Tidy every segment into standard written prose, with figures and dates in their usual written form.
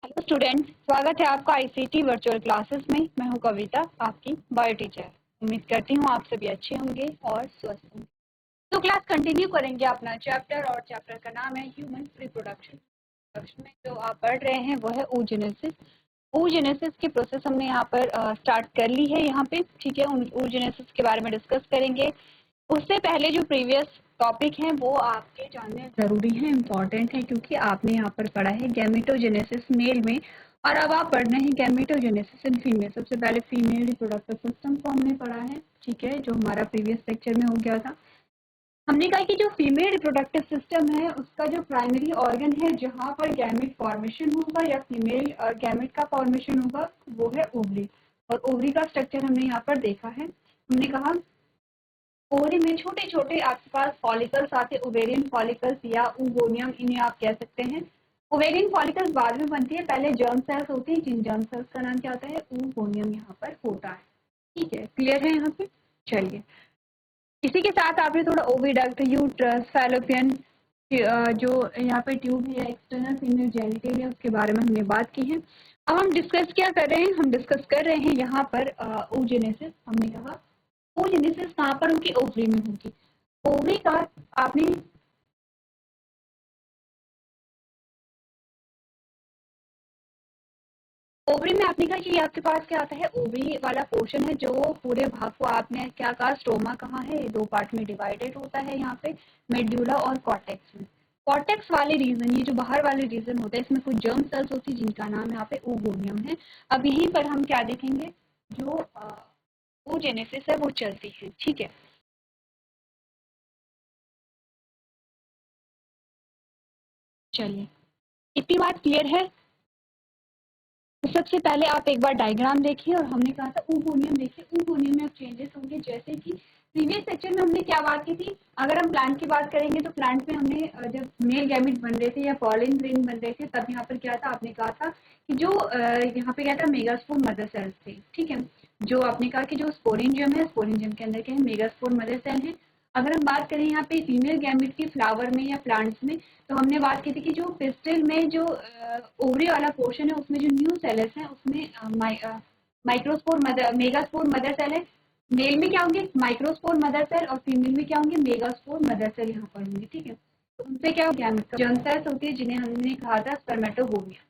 Hello student, स्वागत है आपका आईसीटी वर्चुअल क्लासेस में। मैं हूं कविता, आपकी बायो टीचर। उम्मीद करती हूं आप सभी अच्छे होंगे और स्वस्थ होंगे। तो क्लास कंटिन्यू करेंगे अपना चैप्टर, और चैप्टर का नाम है ह्यूमन रिप्रोडक्शन। में जो आप पढ़ रहे हैं वो है oogenesis। oogenesis की प्रोसेस हमने यहाँ पर स्टार्ट कर ली है यहाँ पे, ठीक है। oogenesis के बारे में डिस्कस करेंगे। उससे पहले जो प्रीवियस टॉपिक हैं वो आपके जानने जरूरी हैं, इम्पॉर्टेंट है, क्योंकि आपने यहाँ पर पढ़ा है गैमेटोजेनेसिस मेल में, और अब आप पढ़ रहे हैं गैमेटोजेनेसिस इन फीमेल। सबसे पहले फीमेल रिप्रोडक्टिव सिस्टम को हमने पढ़ा है, ठीक है, जो हमारा प्रीवियस लेक्चर में हो गया था। हमने कहा कि जो फीमेल रिप्रोडक्टिव सिस्टम है उसका जो प्राइमरी ऑर्गन है जहाँ पर गैमेट फॉर्मेशन होगा या फीमेल गैमेट का फॉर्मेशन होगा वो है ओवरी। और ओवरी का स्ट्रक्चर हमने यहाँ पर देखा है। हमने कहा ओवरी में छोटे छोटे आपके पास फॉलिकल्स आते हैं, ओवेरियन फॉलिकल्स या ओवोनियम, इन्हें आप कह सकते हैं। ओवेरियन फॉलिकल्स बाद में बनती है, पहले जर्म सेल्स होते हैं, जिन जर्म सेल्स का नाम क्या होता है, ओवोनियम यहाँ पर होता है। ठीक है, क्लियर है यहाँ पे। चलिए, इसी के साथ आपने थोड़ा ओविडक्ट, यूट्रस, फैलोपियन, जो यहाँ पे ट्यूब है, एक्सटर्नल फीमेल जेनिटल, उसके बारे में हमने बात की है। अब हम डिस्कस क्या कर रहे हैं, हम डिस्कस कर रहे हैं यहाँ पर oogenesis। हमने कहा oogenesis कहाँ पर होगी, ओवरी में होगी। ओवरी का आपने ओवरी में आपने कहा कि आपके पास क्या आता है, ओवरी वाला पोर्शन है, जो पूरे भाग को आपने क्या कहा, स्टोमा कहा है, दो पार्ट में डिवाइडेड होता है यहाँ पे, मेड्यूला और कॉर्टेक्स में। कॉर्टेक्स वाले रीजन, ये जो बाहर वाले रीजन होते हैं, इसमें कुछ जर्म सेल्स होती है जिनका नाम यहाँ पे ओवोनियम है। अब यहीं पर हम क्या देखेंगे, जो oogenesis है वो चलती है, ठीक है। चलिए, इतनी बात क्लियर है। तो सबसे पहले आप एक बार डायग्राम देखिए, और हमने कहा था oogoonium देखिए, oogoonium में चेंजेस होंगे, जैसे कि प्रीवियस सेक्शन में हमने क्या बात की थी। अगर हम प्लांट की बात करेंगे तो प्लांट में हमने जब मेल गैमेट बन रहे थे या पॉलिन ग्रेन बन रहे थे, तब यहाँ पर क्या था, आपने कहा था कि जो यहाँ पे क्या था, मेगास्पोर मदर सेल्स थे, ठीक है। जो आपने कहा कि जो स्पोरेंजियम है, स्पोरेंजियम के अंदर क्या है, मेगास्पोर मदर सेल है। अगर हम बात करें यहाँ पे फीमेल गैमेट की फ्लावर में या प्लांट्स में, तो हमने बात की थी कि जो पिस्टिल में जो ओवरी वाला पोर्शन है उसमें जो न्यू सेल्स है उसमें microspore mother, megaspore mother cell है। मेल में क्या होंगे, माइक्रोस्पोर मदर सेल, और फीमेल में क्या होंगे, मेगास्पोर मदर सेल यहाँ पर होंगे, ठीक है। तो उनसे क्या होगा, जर्म सेल्स होती है जिन्हें हमने कहा था स्पर्मेटोगोनिया।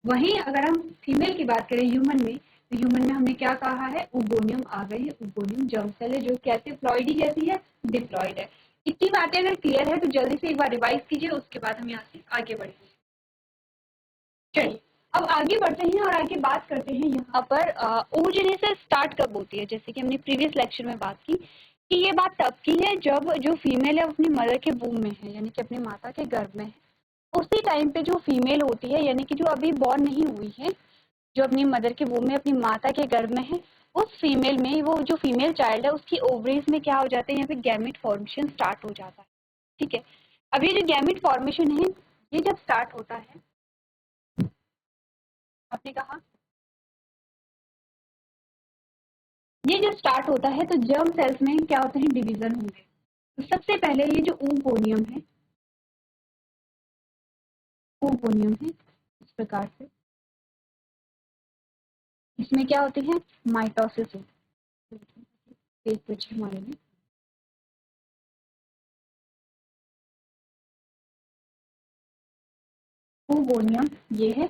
वहीं अगर हम फीमेल की बात करें ह्यूमन में, तो ह्यूमन में हमने क्या कहा है, ओगोनियम आ गई है। ओगोनियम जर्म सेल है जो कैसे फ्लॉइडी जैसी है, डिप्लॉइड है। इतनी बातें अगर क्लियर है तो जल्दी से एक बार रिवाइज कीजिए, उसके बाद हम यहाँ से आगे बढ़ेंगे। चलिए, अब आगे बढ़ते हैं और आगे बात करते हैं यहाँ पर oogenesis स्टार्ट कब होती है। जैसे कि हमने प्रीवियस लेक्चर में बात की कि ये बात तब की है जब जो फीमेल है अपनी मदर के वूम में है, यानी कि अपनी माता के गर्भ में है। उसी टाइम पे जो फीमेल होती है, यानी कि जो अभी बॉर्न नहीं हुई है, जो अपनी मदर के वूम में अपनी माता के गर्भ में है, उस फीमेल में, वो जो फीमेल चाइल्ड है उसकी ओवरीज में क्या हो जाते हैं, यहाँ पे गैमेट फॉर्मेशन स्टार्ट हो जाता है, ठीक है। अब ये जो गैमेट फॉर्मेशन है, ये जब स्टार्ट होता है, आपने कहा ये जब स्टार्ट होता है तो जर्म सेल्स में क्या होते हैं, डिवीजन होंगे। तो सबसे पहले ये जो oogoonium है, oogoonium है इस प्रकार से, इसमें क्या होती है, माइटोसिस होती है। एक कुछ हमारे में oogoonium ये है,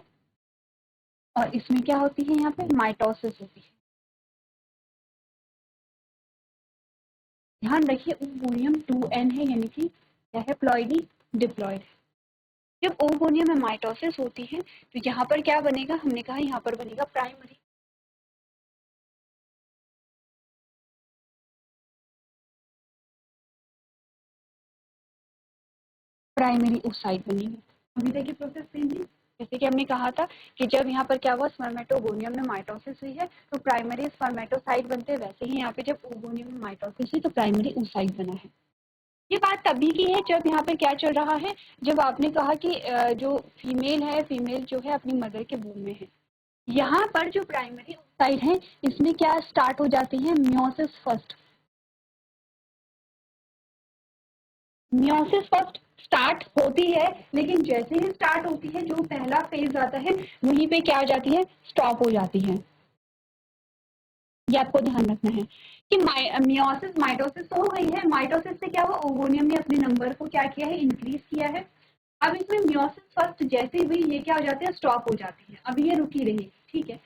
और इसमें क्या होती है, यहाँ पे माइटोसिस होती है। ध्यान रखिए oogoonium 2n है, यानी कि क्या है, प्लॉइडी डिप्लॉइड। जब oogoonium में माइटोसिस होती है तो यहाँ पर क्या बनेगा, हमने कहा यहाँ पर बनेगा प्राइमरी oocyte बनेगी। अभी देखिए प्रोसेस सेम है, जैसे कि हमने कहा था कि जब यहाँ पर क्या हुआ, स्पर्मेटोगोनियम में माइटोसिस हुई है तो प्राइमरी स्पर्मेटोसाइट बनते हैं, वैसे ही यहाँ पे जब oogoonium में माइटोसिस हुई तो प्राइमरी oocyte बना है। ये बात तभी की है जब यहाँ पर क्या चल रहा है, जब आपने कहा कि जो फीमेल है, फीमेल जो है अपनी मदर के वूम में है। यहाँ पर जो प्राइमरी oocyte है, इसमें क्या स्टार्ट हो जाती है, meiosis first. Meiosis first start होती है, लेकिन जैसे ही स्टार्ट होती है जो पहला फेज आता है वहीं पे क्या हो जाती है, स्टॉप हो जाती है। ये आपको ध्यान रखना है कि मियोसिस माइटोसिस तो हो गई है, माइटोसिस से क्या हुआ, ओवोनियम ने अपने नंबर को क्या किया है, इंक्रीज किया है। अब इसमें मियोसिस फर्स्ट जैसे हुई ये क्या हो जाती है, स्टॉप हो जाती है, अभी ये रुकी रहेगी, ठीक है।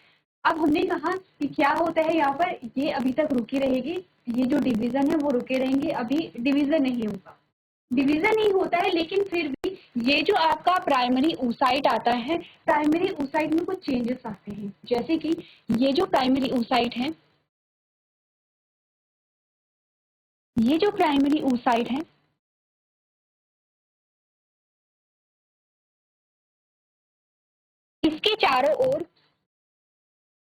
अब हमने कहा कि क्या होता है यहाँ पर, ये अभी तक रुकी रहेगी, ये जो डिवीजन है वो रुके रहेंगे, अभी डिवीजन नहीं होगा, डिवीजन नहीं होता है, लेकिन फिर भी ये जो आपका प्राइमरी oocyte आता है, प्राइमरी oocyte में कुछ चेंजेस आते हैं, जैसे कि ये जो प्राइमरी oocyte है, ये जो प्राइमरी oocyte है, इसके चारों ओर,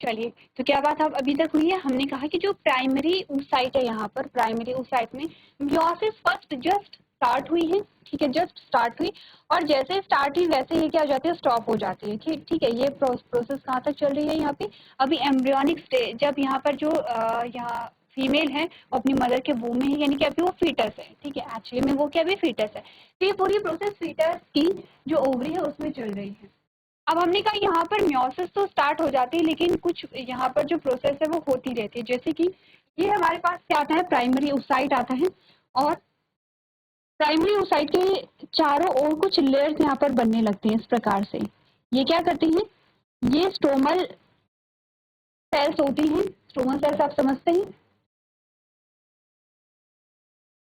चलिए तो क्या बात अब अभी तक हुई है, हमने कहा कि जो प्राइमरी oocyte है, यहाँ पर प्राइमरी oocyte में मियोसिस फर्स्ट जस्ट स्टार्ट हुई है, ठीक है, जस्ट स्टार्ट हुई, और जैसे स्टार्ट हुई वैसे ही क्या हो जाती है, स्टॉप हो जाती है, ठीक ठीक है। ये प्रोसेस कहाँ तक चल रही है, यहाँ पे अभी एम्ब्रियोनिक स्टेज, जब यहाँ पर जो यहाँ फीमेल है वो अपनी मदर के वूम में है, यानी कि अभी वो फीटस है, ठीक है, एक्चुअली में वो क्या अभी फीटस है, तो ये पूरी प्रोसेस फीटस की जो ओवरी है उसमें चल रही है। अब हमने कहा यहाँ पर म्योसिस तो स्टार्ट हो जाती है, लेकिन कुछ यहाँ पर जो प्रोसेस है वो होती रहती है, जैसे कि ये हमारे पास क्या आता है, प्राइमरी oocyte आता है, और प्राइमरी oocyte के चारों ओर कुछ लेयर्स यहाँ पर बनने लगती हैं इस प्रकार से। ये क्या करती हैं, ये स्टोमल सेल्स होती हैं, स्टोमल सेल्स आप समझते हैं,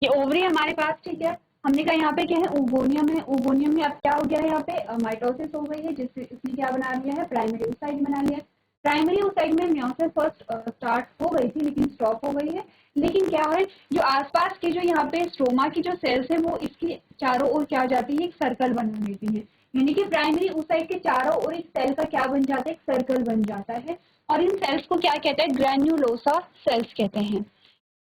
ये ओवरी हमारे पास, ठीक है। हमने कहा यहाँ पे क्या है, ओवोनियम है, ओवोनियम में अब क्या हो गया है, यहाँ पे माइटोसिस हो गई है, जिससे इसने क्या बना लिया है, प्राइमरी oocyte बना लिया है। प्राइमरी oocyte में म्योसिस फर्स्ट स्टार्ट हो गई थी, लेकिन स्टॉप हो गई है। लेकिन क्या है, जो आसपास की जो यहाँ पे स्ट्रोमा की जो सेल्स है वो इसके चारों ओर क्या हो जाती है, एक सर्कल बना लेती है, यानी कि प्राइमरी oocyte के चारों ओर एक सेल का क्या बन जाता है, एक सर्कल बन जाता है, और इन सेल्स को क्या कहते हैं, ग्रैन्युलोसा सेल्स कहते हैं,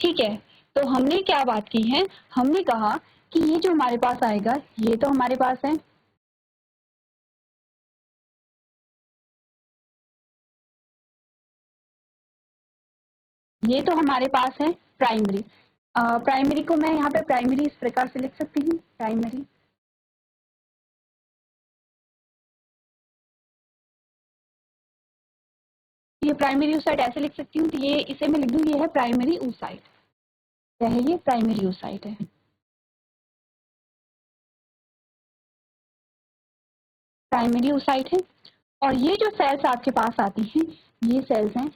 ठीक है। तो हमने क्या बात की है, हमने कहा कि ये जो हमारे पास आएगा, ये तो हमारे पास है, ये तो हमारे पास है प्राइमरी। प्राइमरी को मैं यहाँ पे प्राइमरी इस प्रकार से लिख सकती हूँ, प्राइमरी, ये प्राइमरी oocyte ऐसे लिख सकती हूँ, तो ये इसे मैं लिख दूँ, ये है प्राइमरी oocyte, क्या है, ये प्राइमरी oocyte है, प्राइमरी oocyte है। और ये जो सेल्स आपके पास आती हैं, ये सेल्स हैं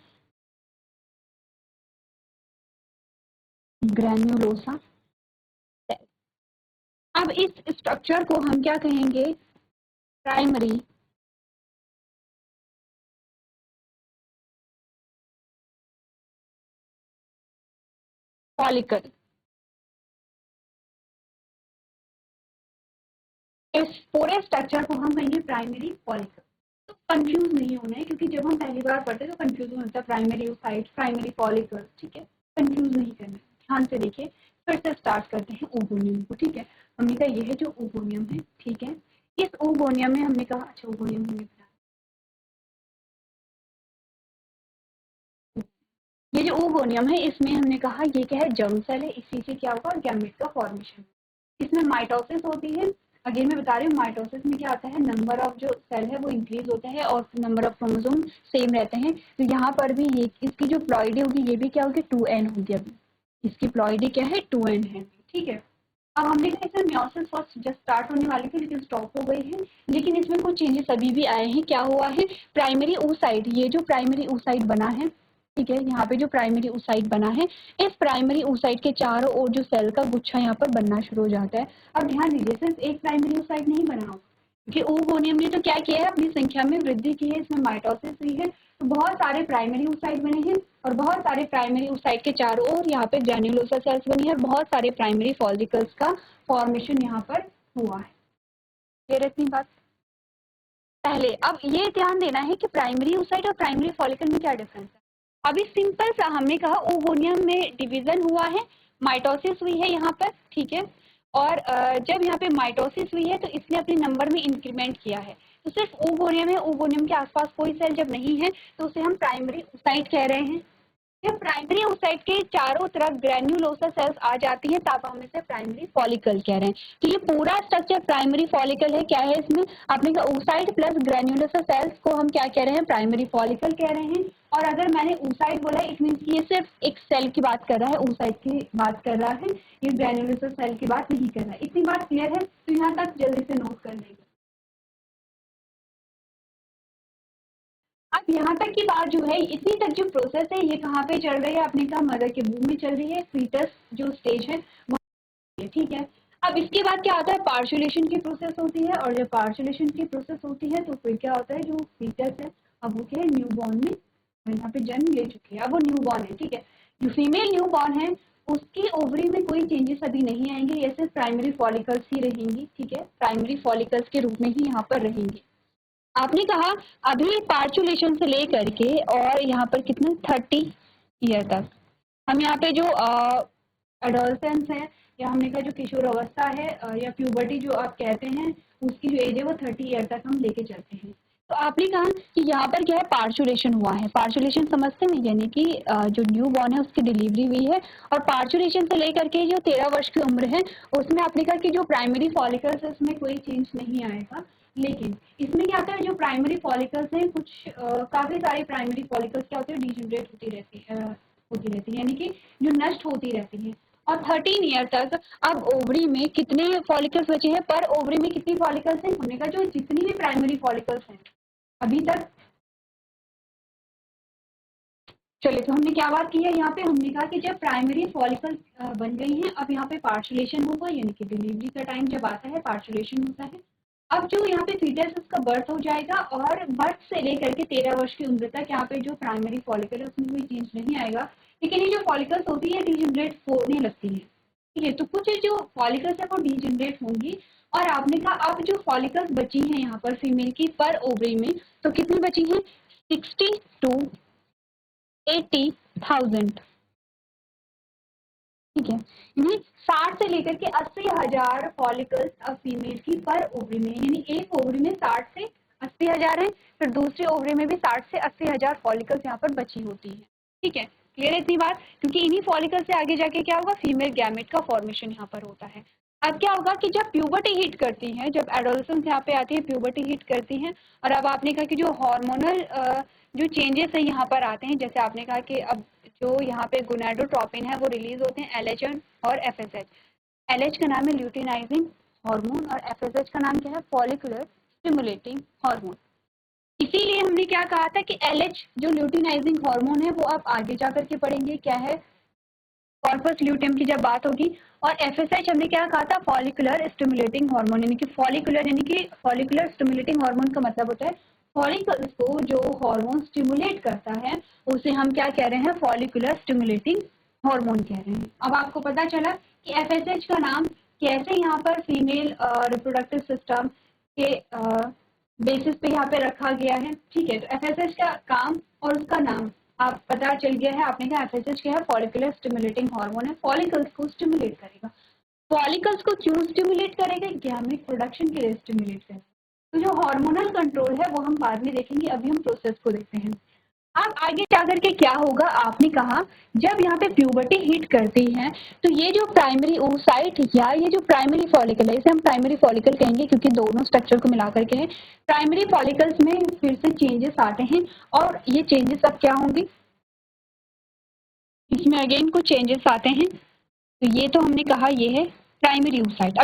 ग्रैन्युलोसा सेल। अब इस स्ट्रक्चर को हम क्या कहेंगे, प्राइमरी फॉलिकल। इस पूरे स्ट्रक्चर को हम कहेंगे प्राइमरी फॉलिकल। तो कंफ्यूज नहीं होना है, क्योंकि जब हम पहली बार पढ़ते हैं तो कंफ्यूजन होता है, प्राइमरी oocyte, प्राइमरी फॉलिकल, ठीक है, कंफ्यूज नहीं करना है, ध्यान से देखिए। फिर से स्टार्ट करते हैं ओवोनियम को, ठीक है। हमने कहा ये है जो ओवोनियम है, ठीक है, इस ओवोनियम में हमने कहा, अच्छा ओवोनियम हमने बनाया, ये जो ओवोनियम है इसमें हमने कहा ये क्या है, जर्म सेल है, इसी से क्या होगा, गैमेट का फॉर्मेशन, इसमें माइटोसिस होती है। अगेन मैं बता रही हूँ, माइटोसिस में क्या होता है, नंबर ऑफ जो सेल है वो इंक्रीज होता है और नंबर ऑफ क्रोमोसोम सेम रहते हैं। तो यहाँ पर भी ये इसकी जो प्लॉइडी होगी ये भी क्या होगी, 2n होगी, अभी इसकी प्लॉइडी क्या है, 2n है, ठीक है। अब हमने कहा इसमें म्योसिस फर्स्ट जस्ट स्टार्ट होने वाली थी, लेकिन स्टॉप हो गई है, लेकिन इसमें कुछ चेंजेस अभी भी आए हैं, क्या हुआ है, प्राइमरी oocyte, ये जो प्राइमरी oocyte बना है, ठीक है, यहाँ पे जो प्राइमरी oocyte बना है, इस प्राइमरी oocyte के चारों ओर जो सेल का गुच्छा यहाँ पर बनना शुरू हो जाता है। अब ध्यान दीजिए, सिर्फ एक प्राइमरी oocyte नहीं बना हो, क्योंकि ओवोनियम ने तो क्या किया है, अपनी संख्या में वृद्धि की है, इसमें माइटोसिस हुई है, तो बहुत सारे प्राइमरी oocyte बने हैं, और बहुत सारे प्राइमरी oocyte के चारों ओर यहाँ पे ग्रैन्युलोसा सेल्स बनी है, और बहुत सारे प्राइमरी फॉलिकल्स का फॉर्मेशन यहाँ पर हुआ है। क्लियर इतनी बात, पहले अब ये ध्यान देना है कि प्राइमरी oocyte और प्राइमरी फॉलिकल में क्या डिफरेंस है। अभी सिंपल सा हमने कहा ओवोनियम में डिवीजन हुआ है, माइटोसिस हुई है यहाँ पर, ठीक है, और जब यहाँ पे माइटोसिस हुई है तो इसने अपने नंबर में इंक्रीमेंट किया है, तो सिर्फ ओवोनियम है, ओवोनियम के आसपास कोई सेल जब नहीं है तो उसे हम प्राइमरी oocyte कह रहे हैं, जब प्राइमरी oocyte के चारों तरफ ग्रेन्युलोसा सेल्स आ जाती हैं तब हम इसे प्राइमरी फॉलिकल कह रहे हैं। तो ये पूरा स्ट्रक्चर प्राइमरी फॉलिकल है। क्या है इसमें? अपने का oocyte प्लस ग्रेन्युलोसा सेल्स को हम क्या कह रहे हैं? प्राइमरी फॉलिकल कह रहे हैं। और अगर मैंने oocyte बोला इट मीन ये सिर्फ एक सेल की बात कर रहा है, oocyte की बात कर रहा है, ये ग्रेन्युलोसा सेल की बात नहीं कर रहा है। इतनी बात क्लियर है? तो यहाँ तक जल्दी से नोट कर लेंगे। अब यहाँ तक की बात जो है, इतनी तक जो प्रोसेस है ये कहाँ पे चल रही है? अपने का मदर के वूम में चल रही है, फीटस जो स्टेज है वहाँ, ठीक है। अब इसके बाद क्या होता है? पार्चुलेशन की प्रोसेस होती है, और जब पार्चुलेशन की प्रोसेस होती है तो फिर क्या होता है? जो फीटस है अब वो क्या है? न्यू बॉर्न में यहाँ पे जन्म ले चुकी है, अब वो न्यू बॉर्न है, ठीक है। जो फीमेल न्यू बॉर्न है उसकी ओवरी में कोई चेंजेस अभी नहीं आएंगे, ये सिर्फ प्राइमरी फॉलिकल्स ही रहेंगी, ठीक है। प्राइमरी फॉलिकल्स के रूप में ही यहाँ पर रहेंगी। आपने कहा अभी पार्चुलेशन से लेकर के और यहाँ पर कितने 30 ईयर तक हम यहाँ पे जो एडोलसेंस है या हमने कहा जो किशोर अवस्था है या प्यूबर्टी जो आप कहते हैं उसकी जो एज है वो 30 ईयर तक हम लेके चलते हैं। तो आपने कहा कि यहाँ पर क्या है? पार्चुलेशन हुआ है। पार्चुलेशन समझते हैं, यानी कि जो न्यू बॉर्न है उसकी डिलीवरी हुई है, और पार्चुलेशन से लेकर के जो 13 वर्ष की उम्र है उसमें आपने कहा कि जो प्राइमरी फॉलिकल्स है उसमें कोई चेंज नहीं आएगा। लेकिन इसमें क्या होता है? जो प्राइमरी फॉलिकल्स हैं कुछ काफी सारे प्राइमरी फॉलिकल्स क्या होते हैं? डिजनरेट होती रहती है, यानी कि जो नष्ट होती रहती है। और 13 ईयर तक अब ओवरी में कितने फॉलिकल्स बचे हैं? पर ओवरी में कितनी फॉलिकल्स हैं? हमने कहा जो जितनी भी प्राइमरी फॉलिकल्स हैं अभी तक। चलिए, तो हमने क्या बात की है यहाँ पे? हमने कहा कि जब प्राइमरी फॉलिकल बन गई हैं अब यहाँ पे पार्चुलेशन होगा, यानी कि डिलीवरी का टाइम जब आता है पार्चुलेशन होता है। अब जो यहाँ पे फीटस उसका बर्थ हो जाएगा, और बर्थ से लेकर के 13 वर्ष की उम्र तक यहाँ पे जो प्राइमरी फॉलिकल है उसमें कोई चेंज नहीं आएगा, लेकिन ये जो फॉलिकल्स होती है डीजनरेट होने लगती है, ठीक है। तो कुछ जो फॉलिकल्स है वो डीजनरेट होंगी, और आपने कहा अब जो फॉलिकल्स बची हैं यहाँ पर फीमेल की पर ओवरी में, तो कितनी बची हैं? 60 to 80,000, ठीक है। यानी 60 से लेकर के 80,000 फॉलिकल्स अब फीमेल की पर ओवरी में, यानी एक ओवरी में 60 से 80,000 है, फिर दूसरी ओवरी में भी 60 से 80,000 फॉलिकल्स यहाँ पर बची होती है, ठीक है। क्लियर है इतनी बात? क्योंकि इन्हीं फॉलिकल से आगे जाके क्या होगा? फीमेल गैमेट का फॉर्मेशन यहाँ पर होता है। अब क्या होगा कि जब प्यूबर्टी हिट करती है, जब एडोलसेंस यहाँ पे आती है, प्यूबर्टी हिट करती है, और अब आपने कहा कि जो हार्मोनल जो चेंजेस है यहाँ पर आते हैं, जैसे आपने कहा कि अब जो यहाँ पे गोनाडोट्रोपिन है वो रिलीज होते हैं, एलएचएन और एफएसएच। एलएच का नाम है ल्यूटिनाइजिंग हार्मोन, और एफएसएच का नाम क्या है? Follicular stimulating hormone. इसीलिए हमने क्या कहा था कि एलएच जो ल्यूटिनाइजिंग हार्मोन है वो आप आगे जाकर के पढ़ेंगे क्या है? कॉर्पस ल्यूटेम की जब बात होगी। और एफएसएच हमने क्या कहा था? फॉलिकुलर स्टिमुलेटिंग हार्मोन, यानी कि फॉलिकुलर, यानी कि फॉलिकुलर स्टिमुलेटिंग हार्मोन का मतलब होता है फॉलिकल्स को जो हार्मोन स्टिमुलेट करता है उसे हम क्या कह रहे हैं? फॉलिकुलर स्टिमुलेटिंग हार्मोन कह रहे हैं। अब आपको पता चला कि एफएसएच का नाम कैसे यहाँ पर फीमेल रिप्रोडक्टिव सिस्टम के बेसिस पे यहाँ पे रखा गया है, ठीक है। तो एफएसएच का काम और उसका नाम आप पता चल गया है। आपने कहा एफएसएच क्या है? फॉलिकुलर स्टिमुलेटिंग हार्मोन है, फॉलिकल्स को स्टिमुलेट करेगा। फॉलिकल्स को क्यों स्टिमुलेट करेगा? गैमेट प्रोडक्शन के लिए स्टिमुलेट करेगा। तो जो हार्मोनल कंट्रोल है वो हम बाद में देखेंगे, अभी हम प्रोसेस को देखते हैं। अब आगे जाकर के क्या होगा? आपने कहा जब यहाँ पे प्यूबर्टी हिट करती है तो ये जो प्राइमरी oocyte या ये जो प्राइमरी फॉलिकल है, इसे हम प्राइमरी फॉलिकल कहेंगे क्योंकि दोनों स्ट्रक्चर को मिलाकर के है। प्राइमरी फॉलिकल्स में फिर से चेंजेस आते हैं, और ये चेंजेस अब क्या होंगे? इसमें अगेन कुछ चेंजेस आते हैं। तो ये तो हमने कहा ये है प्राइमरी oocyte।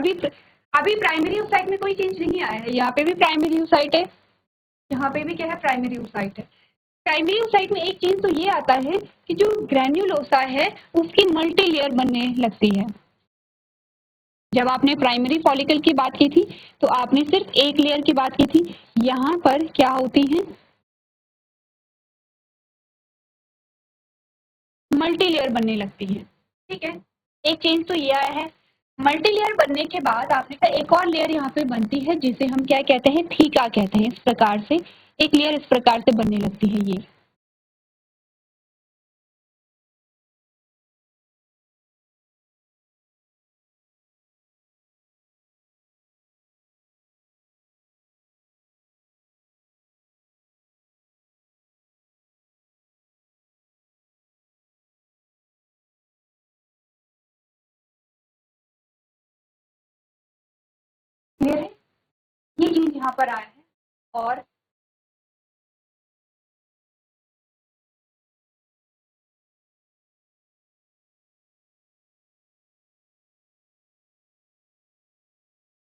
अभी प्राइमरी oocyte में कोई चेंज नहीं आया है, यहाँ पे भी प्राइमरी oocyte है, यहाँ पे भी क्या है? प्राइमरी oocyte है। प्राइमरी oocyte में एक चेंज तो ये आता है कि जो ग्रैन्युलोसा है उसकी मल्टी लेयर बनने लगती है। जब आपने प्राइमरी फॉलिकल की बात की थी तो आपने सिर्फ एक लेयर की बात की थी, यहाँ पर क्या होती है? मल्टी लेयर बनने लगती है, ठीक है। एक चेंज तो ये आया है। मल्टी लेयर बनने के बाद आपने कहा एक और लेयर यहाँ पे बनती है जिसे हम क्या कहते हैं? थीका कहते हैं। इस प्रकार से एक लेयर इस प्रकार से बनने लगती है ये। क्लियर है? ये चेंज यहाँ पर आया है और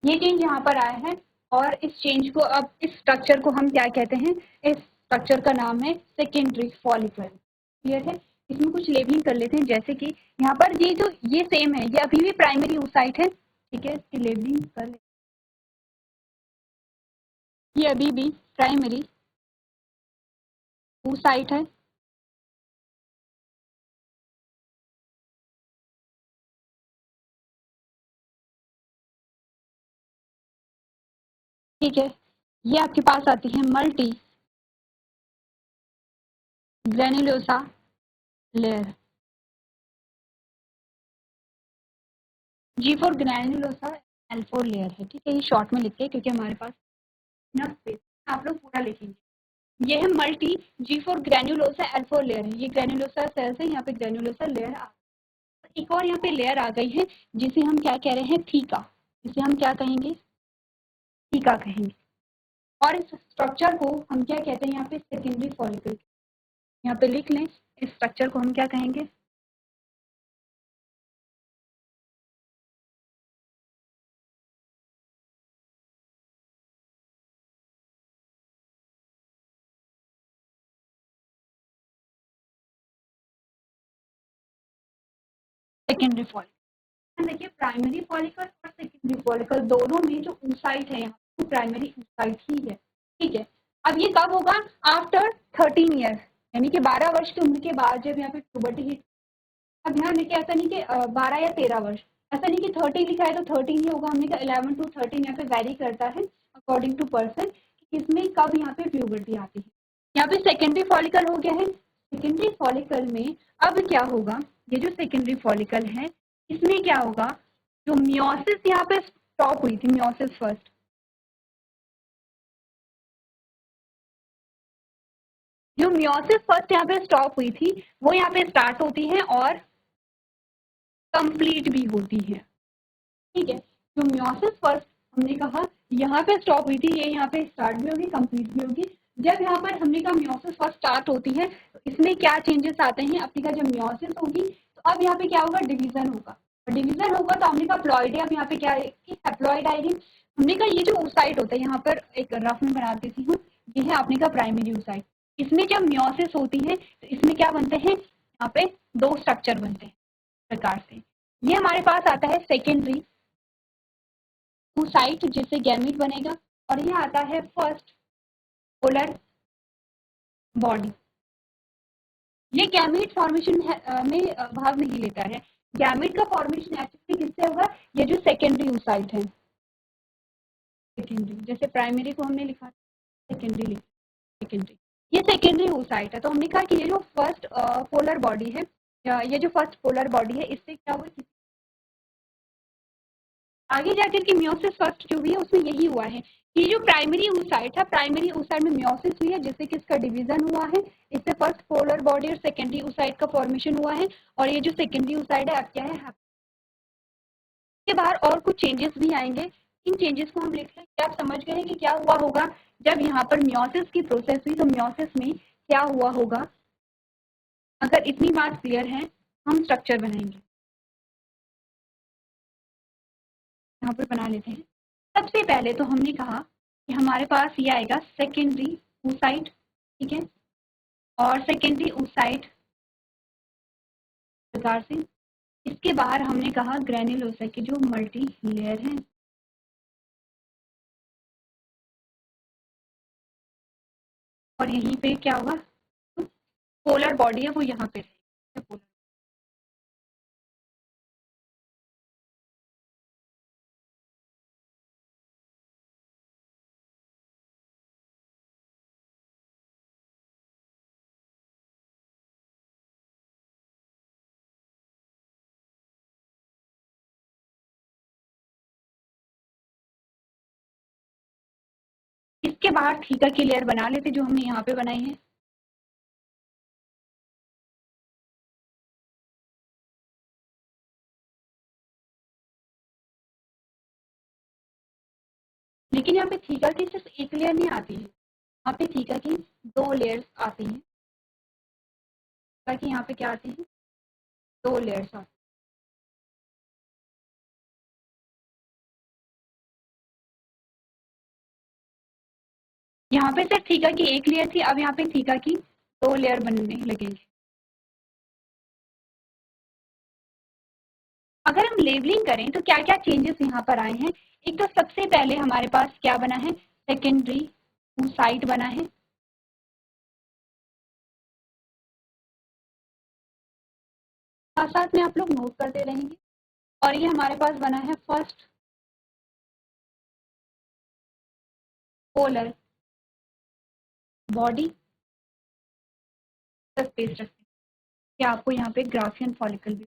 ये चेंज यहाँ पर आया है और इस चेंज को, अब इस स्ट्रक्चर को हम क्या कहते हैं? इस स्ट्रक्चर का नाम है सेकेंडरी फॉलिकल। क्लियर है? इसमें कुछ लेबलिंग कर लेते हैं, जैसे कि यहाँ पर ये जो ये सेम है, ये अभी भी प्राइमरी oocyte है। ठीक है, इसकी लेबलिंग कर लेते, ये अभी भी प्राइमरी oocyte है। ठीक है, ये आपके पास आती है multi granulosa layer. G for granulosa, L for layer है। ठीक है, ये शॉर्ट में लिखते हैं क्योंकि हमारे पास इनफ स्पेस, आप लोग पूरा लिखेंगे। ये है multi, G for granulosa, L for layer है। ये ग्रेन्युलोसा सेल्स है, यहाँ पे ग्रेन्युलोसा लेयर आ, एक और यहाँ पे लेयर आ गई है जिसे हम क्या कह रहे हैं? थीका। इसे हम क्या कहेंगे? थीका कहेंगे। और इस स्ट्रक्चर को हम क्या कहते हैं? यहाँ पे सेकेंडरी फॉलिकल। यहाँ पे लिख लें, इस स्ट्रक्चर को हम क्या कहेंगे? Secondary follicle. देखिए, प्राइमरी फॉलिकल और सेकेंडरी फॉलिकल दोनों में जो oocyte है, यहाँ तो प्राइमरी oocyte ही है। ठीक है, अब ये कब होगा? आफ्टर 13 ईयर्स, यानी कि 12 वर्ष की उम्र के बाद जब यहाँ पे प्यूबर्टी हिट। अब ध्यान देखिए, ऐसा नहीं कि 12 या 13 वर्ष, ऐसा नहीं कि 30 लिखा है तो 13 ही होगा। हमने कहा 11 to 13 यहाँ पे वेरी करता है अकॉर्डिंग टू पर्सन, इसमें कब यहाँ पे प्यूबर्टी आती है। यहाँ पे सेकेंडरी फॉलिकल हो गया है। सेकेंडरी फॉलिकल में अब क्या होगा? ये जो सेकेंडरी फॉलिकल है, इसमें क्या होगा? जो मियोसिस यहाँ पे स्टॉप हुई थी, मियोसिस फर्स्ट, जो मियोसिस फर्स्ट यहाँ पे स्टॉप हुई थी, वो यहाँ पे स्टार्ट होती है और कंप्लीट भी होती है। ठीक है, जो मियोसिस फर्स्ट हमने कहा यहाँ पे स्टॉप हुई थी, ये यहाँ पे स्टार्ट भी होगी, कंप्लीट भी होगी। जब यहाँ पर हमने कहा मियोसिस फर्स्ट स्टार्ट होती है, तो इसमें क्या चेंजेस आते हैं? अपनी का जब मियोसिस होगी तो अब यहाँ पे क्या होगा? डिवीजन होगा, और डिवीजन होगा तो हमने कहा प्लॉइड है। अब यहाँ पे क्या है? हैप्लॉइड आएगी। हमने कहा ये जो oocyte होता है, यहाँ पर एक रफ में बना देती हूँ, ये है आपने का प्राइमरी oocyte। इसमें जब मियोसिस होती है तो इसमें क्या बनते हैं? यहाँ पे दो स्ट्रक्चर बनते हैं प्रकार से। ये हमारे पास आता है सेकेंडरी oocyte, जिससे गैमीट बनेगा, और ये आता है फर्स्ट पोलर बॉडी। ये गैमीट फॉर्मेशन में भाग नहीं लेता है। गैमीट का फॉर्मेशन एक्चुअली किससे होगा? ये जो सेकेंडरी oocyte है, सेकेंडरी, जैसे प्राइमरी को हमने लिखा, सेकेंडरी लिखा, सेकेंडरी, ये सेकेंडरी oocyte है। तो हमने कहा कि ये जो फर्स्ट पोलर बॉडी है, ये जो फर्स्ट पोलर बॉडी है, इससे क्या हुआ? आगे जाकर के मियोसिस फर्स्ट जो भी है उसमें यही हुआ है कि जो प्राइमरी oocyte है, प्राइमरी oocyte में मियोसिस हुई है, जिससे कि इसका डिवीजन हुआ है। इससे फर्स्ट पोलर बॉडी और सेकेंडरी oocyte का फॉर्मेशन हुआ है। और ये जो सेकेंडरी oocyte है, अब क्या है? के बाहर और कुछ चेंजेस भी आएंगे। इन चेंजेस को हम लिख लें कि आप समझ गए कि क्या हुआ होगा जब यहाँ पर मियोसिस की प्रोसेस हुई, तो मियोसिस में क्या हुआ होगा? अगर इतनी बात क्लियर है, हम स्ट्रक्चर बनाएंगे। यहाँ पर बना लेते हैं। सबसे पहले तो हमने कहा कि हमारे पास ये आएगा सेकेंडरी oocyte। ठीक है, और सेकेंडरी oocyte प्रकार से, इसके बाहर हमने कहा ग्रेन्युलोसा की जो मल्टी लेयर है, और यहीं पे क्या होगा? पोलर बॉडी है वो यहाँ पे रहेगी। इसके बाहर थीका की लेयर बना लेते जो हमने यहाँ पे बनाई है। लेकिन यहाँ पे थीका की सिर्फ एक लेयर नहीं आती है, यहाँ पे थीका की 2 लेयर्स आती हैं। ताकि यहाँ पे क्या आती है, 2 लेयर्स आती हैं। यहाँ पे सिर्फ थीका की एक लेयर थी, अब यहाँ पे थीका की 2 लेयर बनने लगेंगे। अगर हम लेबलिंग करें तो क्या क्या चेंजेस यहाँ पर आए हैं। एक तो सबसे पहले हमारे पास क्या बना है, सेकेंडरी साइट बना है। साथ साथ में आप लोग नोट करते रहेंगे। और ये हमारे पास बना है फर्स्ट पोलर बॉडी स्पेस रखते हैं। क्या आपको यहाँ पे ग्राफियन फॉलिकल भी,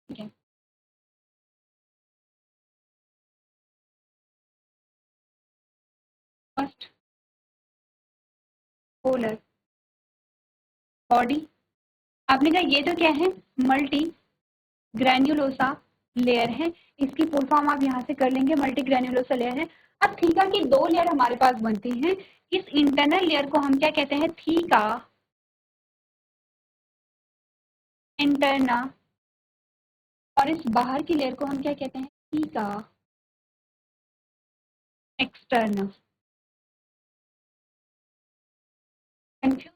ठीक है। फर्स्ट पोलर बॉडी, आपने कहा ये तो क्या है, मल्टी ग्रैन्युलोसा लेयर है। इसकी फुल फॉर्म आप यहाँ से कर लेंगे, मल्टी ग्रैन्युलोसा लेयर है। अब थीका की 2 लेयर हमारे पास बनती हैं। इस इंटरनल लेयर को हम क्या कहते हैं, थीका इंटरना, और इस बाहर की लेयर को हम क्या कहते हैं, थीका एक्सटर्ना। कंफ्यूज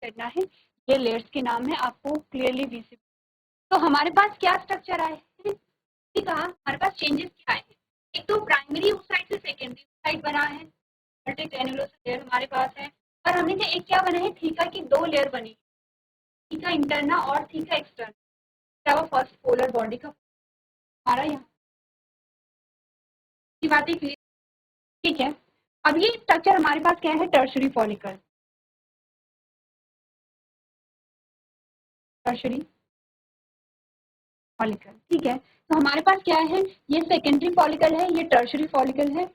करना है, ये लेयर्स के नाम है, आपको क्लियरली विजिबल। तो हमारे पास क्या स्ट्रक्चर आए हैं, ठीक है। हमारे पास चेंजेस क्या आए हैं, एक तो प्राइमरी उस साइड से सेकेंडरी साइड बना है, मल्टी ग्रैन्युलोसा लेयर हमारे पास है। और हमने क्या एक क्या बना है, थीका की 2 लेयर बनी, थीका इंटरना और थीका एक्सटर्ना, क्या वो फर्स्ट पोलर बॉडी का हमारा यहाँ की बातें क्लियर, ठीक है। अब ये स्ट्रक्चर हमारे पास क्या है, टर्शरी फॉलिकल, टर्शरी फॉलिकल, ठीक है। तो हमारे पास क्या है, ये सेकेंडरी फॉलिकल है, ये टर्शरी फॉलिकल है।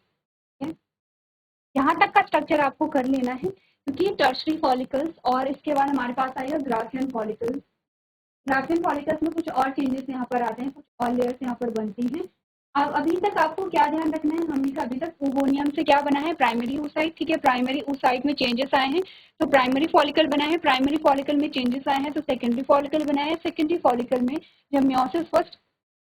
यहाँ तक का स्ट्रक्चर आपको कर लेना है, क्योंकि टर्शरी फॉलिकल्स और इसके बाद हमारे पास आएगा ग्राफियन फॉलिकल्स। ग्राफियन फॉलिकल्स में कुछ और चेंजेस यहाँ पर आते हैं, कुछ और लेयर्स यहाँ पर बनती हैं। अब अभी तक आपको क्या ध्यान रखना है, हमने कहा अभी तक ओवोनियम से क्या बना है, प्राइमरी oocyte, ठीक है। प्राइमरी oocyte में चेंजेस आए हैं तो प्राइमरी फॉलिकल बना है, प्राइमरी फॉलिकल में चेंजेस आए हैं तो सेकेंडरी फॉलिकल बना है। सेकेंडरी फॉलिकल में जब मियोसिस फर्स्ट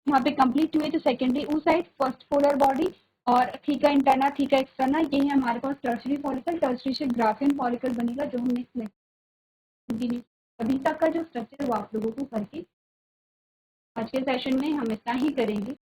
यहाँ पे कंप्लीट हुए तो secondary oocyte, first polar body और थीका इंटरना, थीका एक्सटर्ना, ये है हमारे पास टर्शरी फॉलिकल। टर्शरी से ग्राफियन फॉलिकल बनेगा, जो हमने अभी तक का जो स्ट्रक्चर है वो आप लोगों को करके आज के सेशन में हम इतना ही करेंगे।